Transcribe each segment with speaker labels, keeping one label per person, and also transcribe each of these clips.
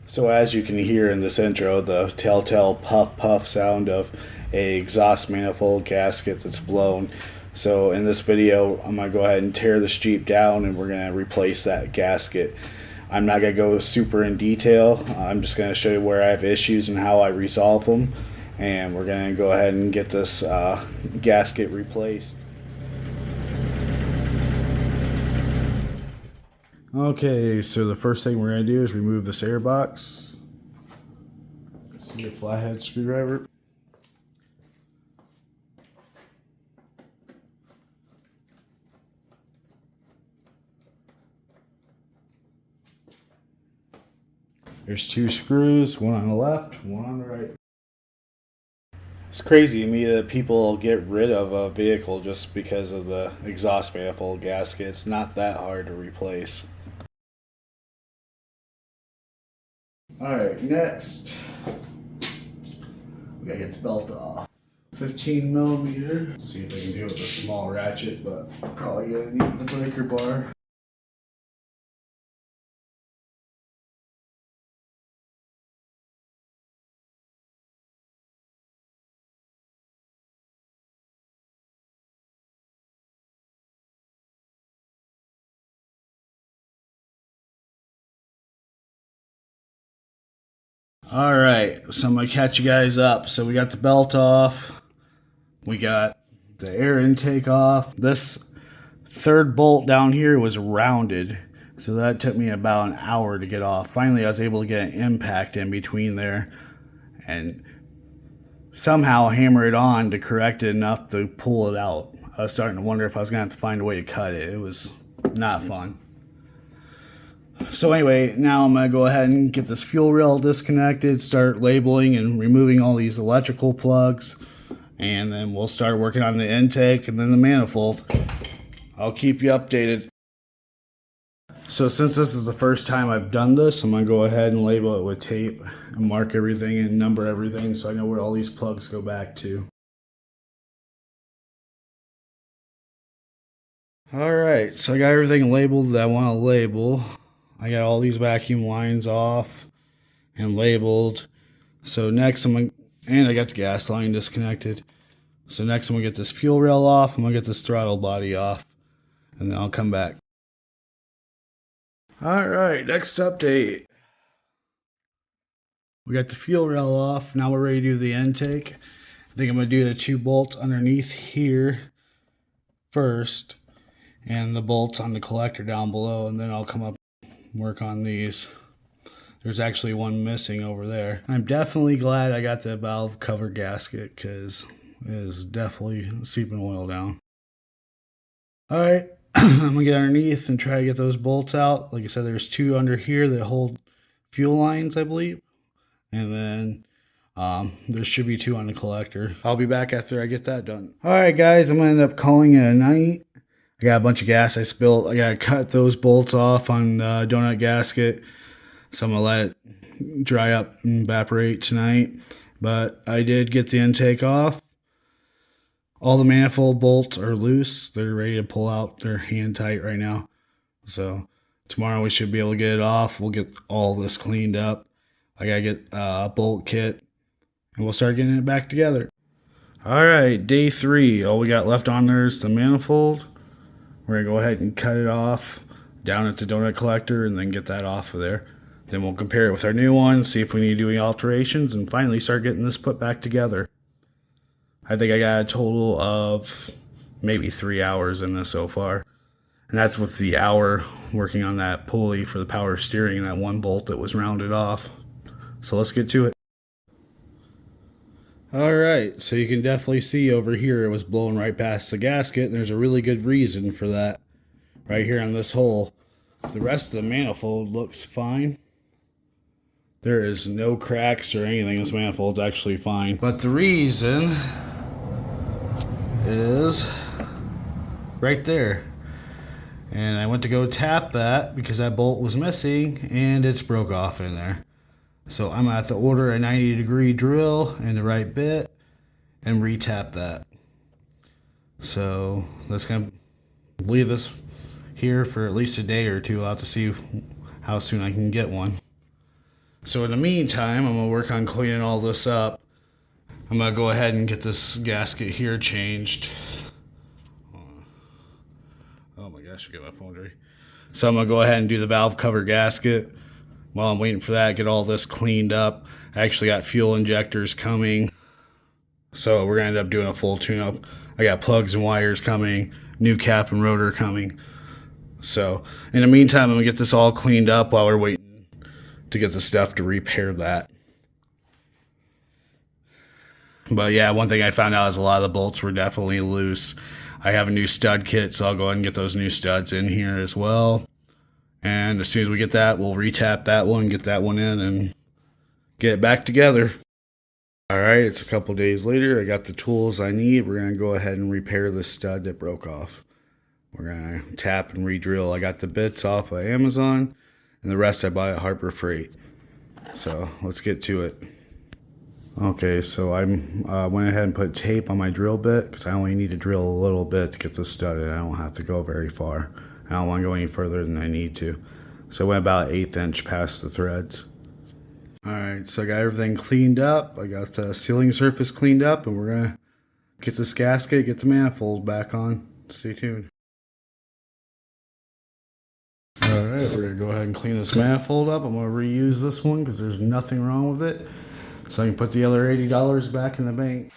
Speaker 1: So as you can hear in this intro, the telltale puff puff sound of a exhaust manifold gasket that's blown. So in this video, I'm going to go ahead and tear this Jeep down and we're going to replace that gasket. I'm not going to go super in detail. I'm just going to show you where I have issues and how I resolve them. And we're going to go ahead and get this gasket replaced. Okay, so the first thing we're going to do is remove this air box. See a flathead screwdriver. There's two screws, one on the left, one on the right. It's crazy to me that people get rid of a vehicle just because of the exhaust manifold gasket. It's not that hard to replace. Alright, next, we gotta get the belt off. 15 millimeter. Let's see if I can do it with a small ratchet, but probably gonna need the breaker bar. Alright, so I'm gonna catch you guys up. So we got the belt off. We got the air intake off. This third bolt down here was rounded, so that took me about an hour to get off. Finally, I was able to get an impact in between there and somehow hammer it on to correct it enough to pull it out. I was starting to wonder if I was gonna have to find a way to cut it. It was not fun. So anyway, now I'm gonna go ahead and get this fuel rail disconnected, start labeling and removing all these electrical plugs, and then we'll start working on the intake and then the manifold. I'll keep you updated. So since this is the first time I've done this, I'm gonna go ahead and label it with tape and mark everything and number everything so I know where all these plugs go back to. Alright, so I got everything labeled that I want to label. I got all these vacuum lines off and labeled. So next and I got the gas line disconnected. So next I'm gonna get this fuel rail off, I'm gonna get this throttle body off, and then I'll come back. Alright, next update. We got the fuel rail off, now we're ready to do the intake. I think I'm gonna do the two bolts underneath here first, and the bolts on the collector down below, and then I'll come up work on these. There's actually one missing over there. I'm definitely glad I got the valve cover gasket because it is definitely seeping oil down. Alright, I'm gonna get underneath and try to get those bolts out. Like I said, there's two under here that hold fuel lines, I believe. And then there should be two on the collector. I'll be back after I get that done. Alright guys, I'm gonna end up calling it a night. I got a bunch of gas I spilled. I gotta cut those bolts off on the donut gasket. So I'm gonna let it dry up and evaporate tonight. But I did get the intake off. All the manifold bolts are loose. They're ready to pull out. They're hand tight right now. So tomorrow we should be able to get it off. We'll get all this cleaned up. I gotta get a bolt kit and we'll start getting it back together. Alright, day 3. All we got left on there is the manifold. We're going to go ahead and cut it off down at the donut collector and then get that off of there. Then we'll compare it with our new one, see if we need to do any alterations, and finally start getting this put back together. I think I got a total of maybe 3 hours in this so far. And that's with the hour working on that pulley for the power steering and that one bolt that was rounded off. So let's get to it. Alright, so you can definitely see over here it was blowing right past the gasket, and there's a really good reason for that right here on this hole. The rest of the manifold looks fine. There is no cracks or anything. This manifold's actually fine. But the reason is right there. And I went to go tap that because that bolt was missing and it's broke off in there. So I'm going to have to order a 90-degree drill and the right bit and re-tap that. So that's going to leave this here for at least a day or two. I'll have to see how soon I can get one. So in the meantime, I'm gonna work on cleaning all this up. I'm gonna go ahead and get this gasket here changed. Oh my gosh, I got my phone dirty. So I'm gonna go ahead and do the valve cover gasket. While I'm waiting for that, get all this cleaned up. I actually got fuel injectors coming. So we're gonna end up doing a full tune-up. I got plugs and wires coming, new cap and rotor coming. So in the meantime, I'm gonna get this all cleaned up while we're waiting to get the stuff to repair that. But yeah, one thing I found out is a lot of the bolts were definitely loose. I have a new stud kit, so I'll go ahead and get those new studs in here as well. And as soon as we get that, we'll retap that one, get that one in, and get it back together. Alright, it's a couple days later. I got the tools I need. We're going to go ahead and repair the stud that broke off. We're going to tap and re-drill. I got the bits off of Amazon, and the rest I bought at Harbor Freight. So let's get to it. Okay, so I went ahead and put tape on my drill bit because I only need to drill a little bit to get this studded. I don't have to go very far. I don't want to go any further than I need to. So I went about 1/8 inch past the threads. Alright, so I got everything cleaned up. I got the sealing surface cleaned up, and we're going to get this gasket, get the manifold back on. Stay tuned. Alright, we're going to go ahead and clean this manifold up. I'm going to reuse this one because there's nothing wrong with it. So I can put the other $80 back in the bank.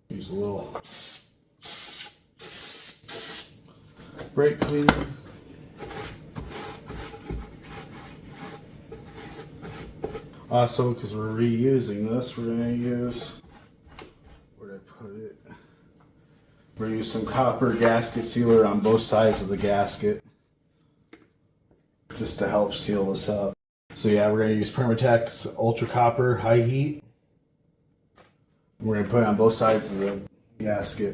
Speaker 1: Use a little brake cleaner. Also, because we're reusing this, we're going to use, where did I put it? We're going to use some copper gasket sealer on both sides of the gasket just to help seal this up. So yeah, we're going to use Permatex Ultra Copper High Heat. We're going to put it on both sides of the gasket.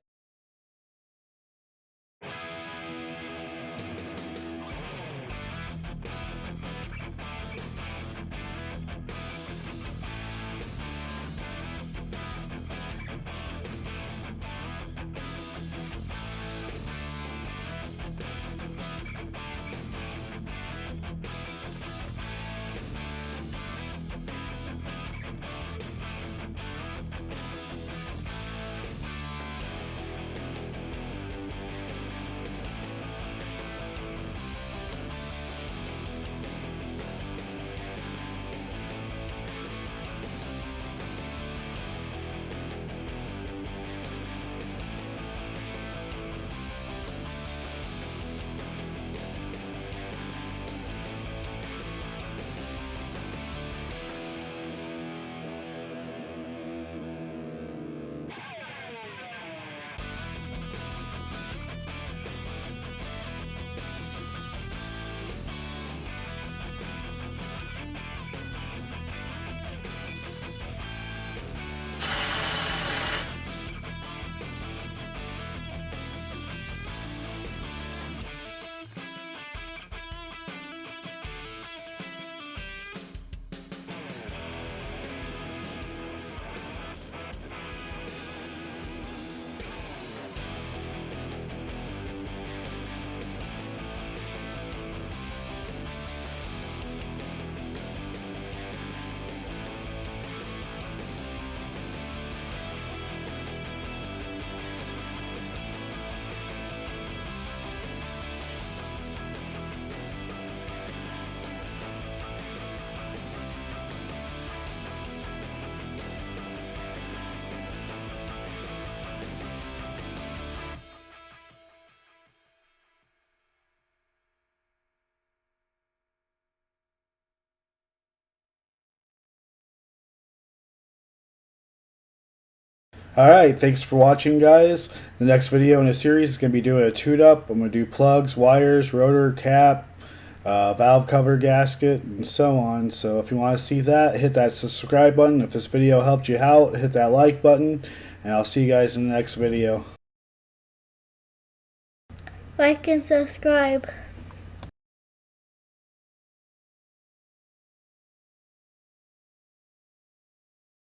Speaker 1: Alright, thanks for watching, guys. The next video in the series is going to be doing a tune-up. I'm going to do plugs, wires, rotor, cap, valve cover gasket, and so on. So if you want to see that, hit that subscribe button. If this video helped you out, hit that like button, and I'll see you guys in the next video.
Speaker 2: Like and subscribe.